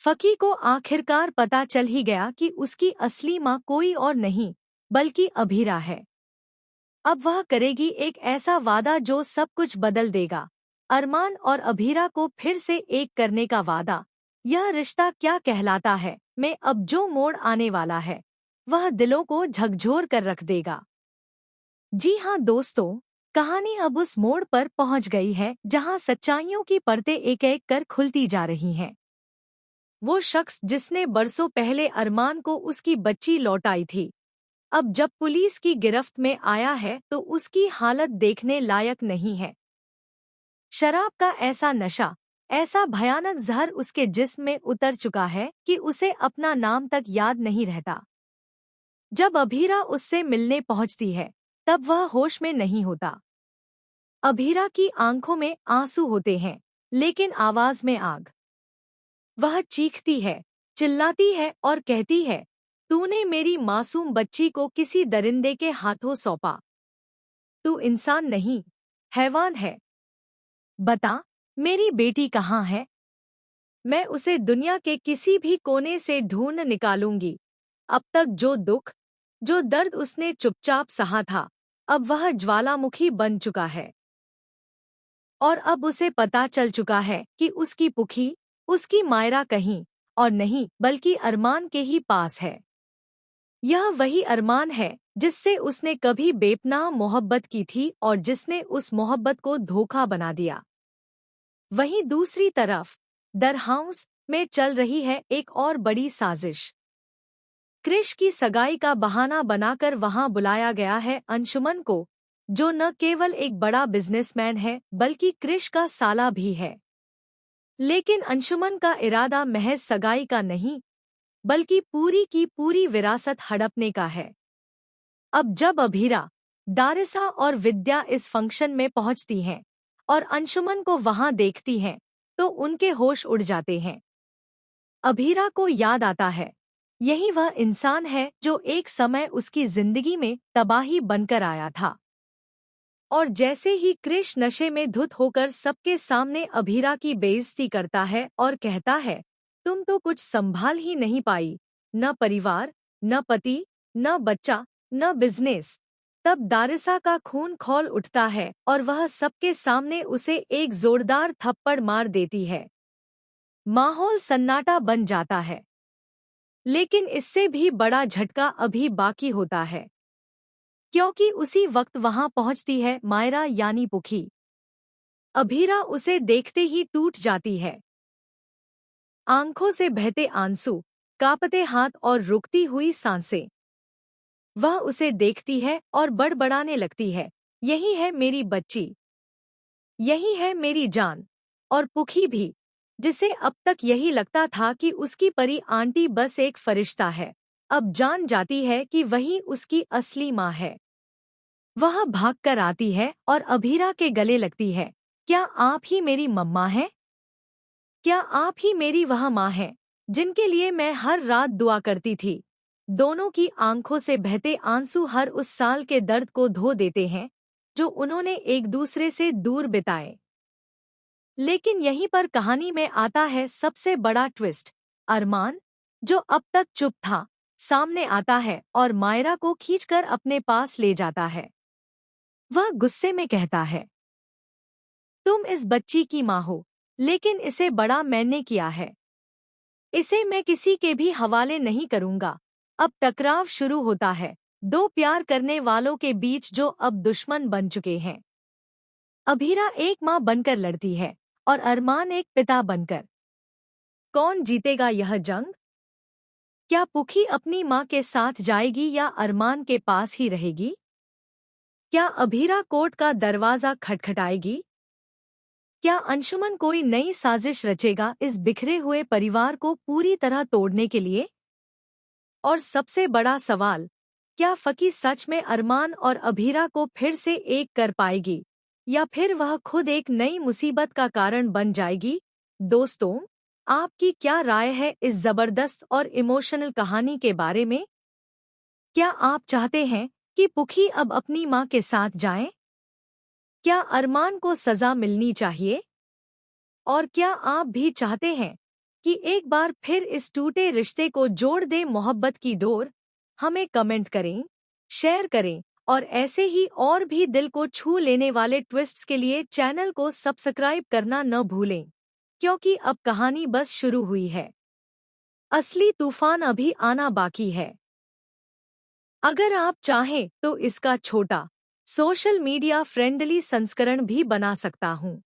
फकी को आखिरकार पता चल ही गया कि उसकी असली माँ कोई और नहीं बल्कि अभीरा है। अब वह करेगी एक ऐसा वादा जो सब कुछ बदल देगा। अरमान और अभीरा को फिर से एक करने का वादा। यह रिश्ता क्या कहलाता है में अब जो मोड़ आने वाला है वह दिलों को झकझोर कर रख देगा। जी हाँ दोस्तों, कहानी अब उस मोड़ पर पहुंच गई है जहां सच्चाइयों की परतें एक एक कर खुलती जा रही हैं। वो शख्स जिसने बरसों पहले अरमान को उसकी बच्ची लौटाई थी, अब जब पुलिस की गिरफ्त में आया है तो उसकी हालत देखने लायक नहीं है। शराब का ऐसा नशा, ऐसा भयानक जहर उसके जिस्म में उतर चुका है कि उसे अपना नाम तक याद नहीं रहता। जब अभीरा उससे मिलने पहुंचती है तब वह होश में नहीं होता। अभीरा की आंखों में आंसू होते हैं लेकिन आवाज में आग। वह चीखती है, चिल्लाती है और कहती है, तूने मेरी मासूम बच्ची को किसी दरिंदे के हाथों सौंपा। तू इंसान नहीं, हैवान है। बता, मेरी बेटी कहाँ है? मैं उसे दुनिया के किसी भी कोने से ढूंढ निकालूंगी। अब तक जो दुख, जो दर्द उसने चुपचाप सहा था, अब वह ज्वालामुखी बन चुका है। और अब उसे पता चल चुका है कि उसकी पुखी, उसकी मायरा कहीं और नहीं बल्कि अरमान के ही पास है। यह वही अरमान है जिससे उसने कभी बेपनाह मोहब्बत की थी और जिसने उस मोहब्बत को धोखा बना दिया। वहीं दूसरी तरफ डर हाउस में चल रही है एक और बड़ी साजिश। क्रिश की सगाई का बहाना बनाकर वहां बुलाया गया है अंशुमन को, जो न केवल एक बड़ा बिजनेसमैन है बल्कि क्रिश का साला भी है। लेकिन अंशुमन का इरादा महज सगाई का नहीं बल्कि पूरी की पूरी विरासत हड़पने का है। अब जब अभीरा, दारिसा और विद्या इस फंक्शन में पहुंचती हैं और अंशुमन को वहां देखती हैं तो उनके होश उड़ जाते हैं। अभीरा को याद आता है, यही वह इंसान है जो एक समय उसकी जिंदगी में तबाही बनकर आया था। और जैसे ही क्रिश नशे में धुत होकर सबके सामने अभीरा की बेइज्जती करता है और कहता है, तुम तो कुछ संभाल ही नहीं पाई, न परिवार, न पति, न बच्चा, न बिजनेस, तब दारिसा का खून खौल उठता है और वह सबके सामने उसे एक जोरदार थप्पड़ मार देती है। माहौल सन्नाटा बन जाता है। लेकिन इससे भी बड़ा झटका अभी बाकी होता है, क्योंकि उसी वक्त वहां पहुंचती है मायरा यानी पुखी। अभीरा उसे देखते ही टूट जाती है। आंखों से बहते आंसू, कांपते हाथ और रुकती हुई सांसें। वह उसे देखती है और बड़बड़ाने लगती है, यही है मेरी बच्ची, यही है मेरी जान। और पुखी भी, जिसे अब तक यही लगता था कि उसकी परी आंटी बस एक फरिश्ता है, अब जान जाती है कि वही उसकी असली माँ है। वह भागकर आती है और अभीरा के गले लगती है, क्या आप ही मेरी मम्मा हैं? क्या आप ही मेरी वह माँ हैं जिनके लिए मैं हर रात दुआ करती थी? दोनों की आंखों से बहते आंसू हर उस साल के दर्द को धो देते हैं जो उन्होंने एक दूसरे से दूर बिताए। लेकिन यहीं पर कहानी में आता है सबसे बड़ा ट्विस्ट। अरमान, जो अब तक चुप था, सामने आता है और मायरा को खींचकर अपने पास ले जाता है। वह गुस्से में कहता है, तुम इस बच्ची की माँ हो, लेकिन इसे बड़ा मैंने किया है। इसे मैं किसी के भी हवाले नहीं करूँगा। अब टकराव शुरू होता है, दो प्यार करने वालों के बीच जो अब दुश्मन बन चुके हैं। अभीरा एक माँ बनकर लड़ती है और अरमान एक पिता बनकर। कौन जीतेगा यह जंग? क्या पुखी अपनी माँ के साथ जाएगी या अरमान के पास ही रहेगी? क्या अभीरा कोर्ट का दरवाजा खटखटाएगी? क्या अंशुमन कोई नई साजिश रचेगा इस बिखरे हुए परिवार को पूरी तरह तोड़ने के लिए? और सबसे बड़ा सवाल, क्या फकी सच में अरमान और अभीरा को फिर से एक कर पाएगी या फिर वह खुद एक नई मुसीबत का कारण बन जाएगी? दोस्तों, आपकी क्या राय है इस जबरदस्त और इमोशनल कहानी के बारे में? क्या आप चाहते हैं कि पुखी अब अपनी मां के साथ जाएं? क्या अरमान को सजा मिलनी चाहिए? और क्या आप भी चाहते हैं कि एक बार फिर इस टूटे रिश्ते को जोड़ दे मोहब्बत की डोर। हमें कमेंट करें, शेयर करें और ऐसे ही और भी दिल को छू लेने वाले ट्विस्ट्स के लिए चैनल को सब्सक्राइब करना न भूलें, क्योंकि अब कहानी बस शुरू हुई है। असली तूफान अभी आना बाकी है। अगर आप चाहें तो इसका छोटा सोशल मीडिया फ्रेंडली संस्करण भी बना सकता हूँ।